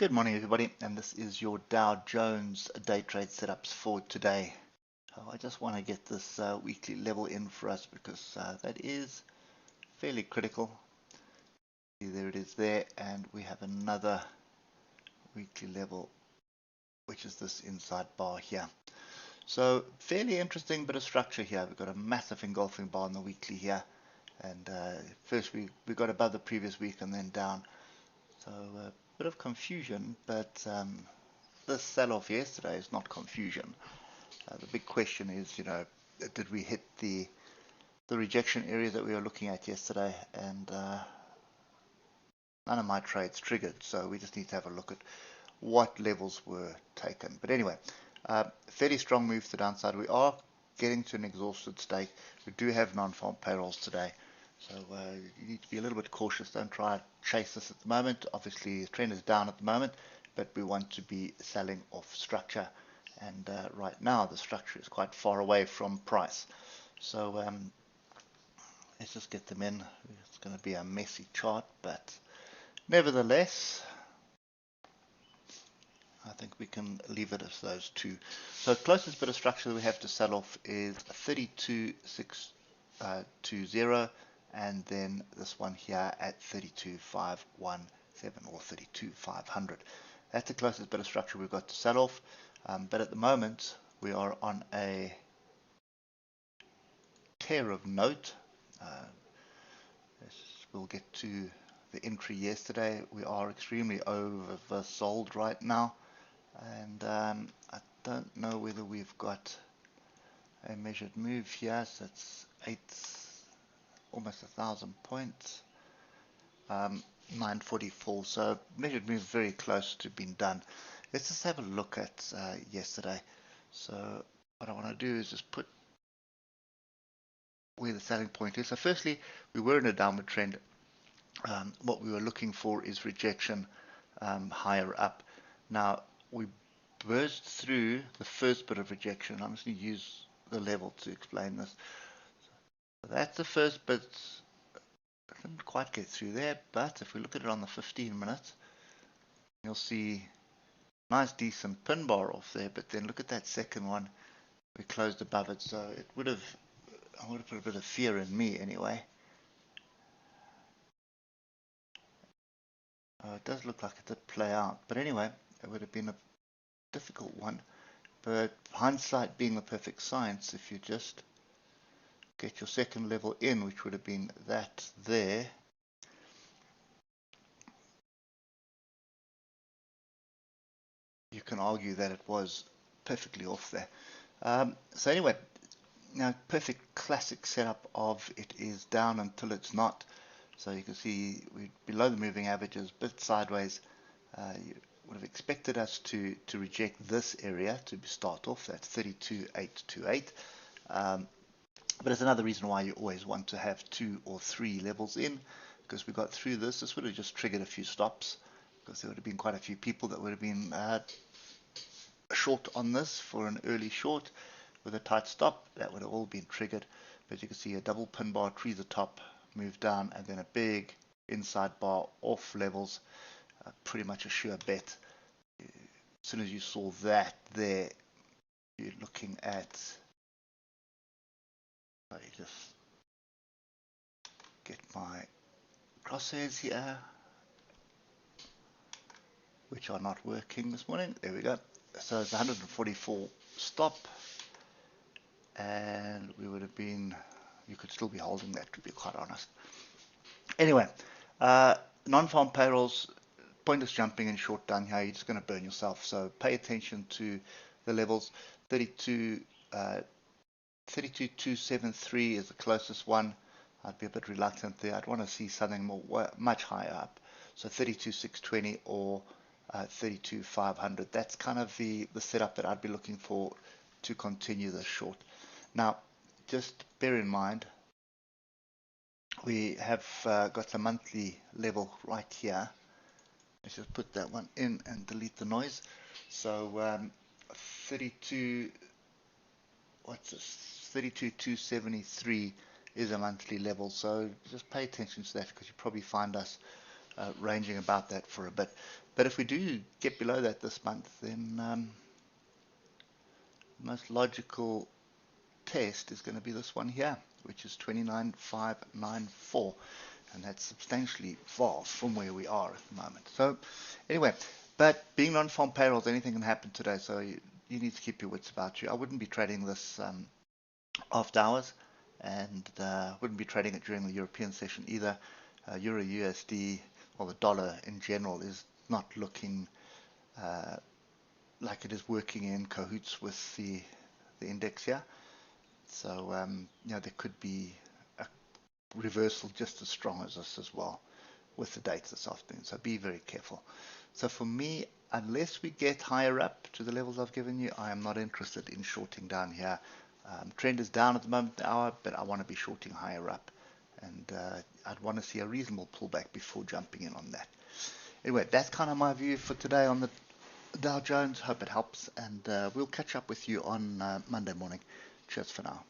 Good morning, everybody, and this is your Dow Jones day trade setups for today. So I just want to get this weekly level in for us because that is fairly critical. There it is there, and we have another weekly level, which is this inside bar here. So fairly interesting bit of structure here. We've got a massive engulfing bar on the weekly here, and first we got above the previous week and then down. So a bit of confusion, but this sell-off yesterday is not confusion. The big question is, did we hit the rejection area that we were looking at yesterday? And none of my trades triggered, so we just need to have a look at what levels were taken. But anyway, fairly strong move to the downside. We are getting to an exhausted state. We do have non-farm payrolls today, so you need to be a little bit cautious. Don't try to chase this at the moment. Obviously, the trend is down at the moment, but we want to be selling off structure. And right now, the structure is quite far away from price. So let's just get them in. It's going to be a messy chart, but nevertheless, I think we can leave it as those two. So closest bit of structure that we have to sell off is 32,620, and then this one here at 32,517 or 32,500. That's the closest bit of structure we've got to sell off. But at the moment, we are on a tear of note. We'll get to the entry yesterday. We are extremely oversold right now. And I don't know whether we've got a measured move here. So it's almost 1,000 points. 944. So measured move very close to being done. Let's just have a look at yesterday. So what I want to do is just put where the selling point is. So firstly, we were in a downward trend. What we were looking for is rejection higher up. Now we burst through the first bit of rejection. I'm just going to use the level to explain this. So that's the first bit. I didn't quite get through there, but if we look at it on the 15 minutes, you'll see nice decent pin bar off there, but then look at that second one. We closed above it, so it would have put a bit of fear in me anyway. It does look like it did play out, but anyway, it would have been a difficult one. But hindsight being the perfect science, if you just get your second level in, which would have been that there, you can argue that it was perfectly off there. So anyway, now perfect classic setup of it is down until it's not. So you can see we're below the moving averages, bit sideways. You would have expected us to reject this area to start off. That's 32,828. But it's another reason why you always want to have 2 or 3 levels in, because we got through this. This would have just triggered a few stops, because there would have been quite a few people that would have been short on this for an early short with a tight stop. That would have all been triggered. But you can see a double pin bar, tree the top, move down, and then a big inside bar off levels. Pretty much a sure bet. As soon as you saw that there, you're looking at, let me just get my crosshairs here, which are not working this morning. There we go. So it's 144 stop, and we would have been, you could still be holding that, to be quite honest. Anyway, non-farm payrolls, pointless jumping in short down here. You're just going to burn yourself. So pay attention to the levels. 32,273 is the closest one. I'd be a bit reluctant there. I'd want to see something much higher up. So 32,620 or 32,500. That's kind of the setup that I'd be looking for to continue this short. Now, just bear in mind, we have got the monthly level right here. Let's just put that one in and delete the noise. So 32,273 is a monthly level. So just pay attention to that, because you probably find us ranging about that for a bit. But if we do get below that this month, then the most logical test is going to be this one here, which is 29,594, and that's substantially far from where we are at the moment. So anyway, but being non-farm payrolls, anything can happen today, so you need to keep your wits about you. I wouldn't be trading this after hours, and wouldn't be trading it during the European session either. Euro USD, or the dollar in general, is not looking like it is working in cahoots with the index here. So there could be a reversal just as strong as this as well with the dates this afternoon. So be very careful. So for me, unless we get higher up to the levels I've given you, I am not interested in shorting down here. Trend is down at the moment, the hour, but I want to be shorting higher up, and I'd want to see a reasonable pullback before jumping in on that. Anyway, that's kind of my view for today on the Dow Jones. Hope it helps, and we'll catch up with you on Monday morning. Cheers for now.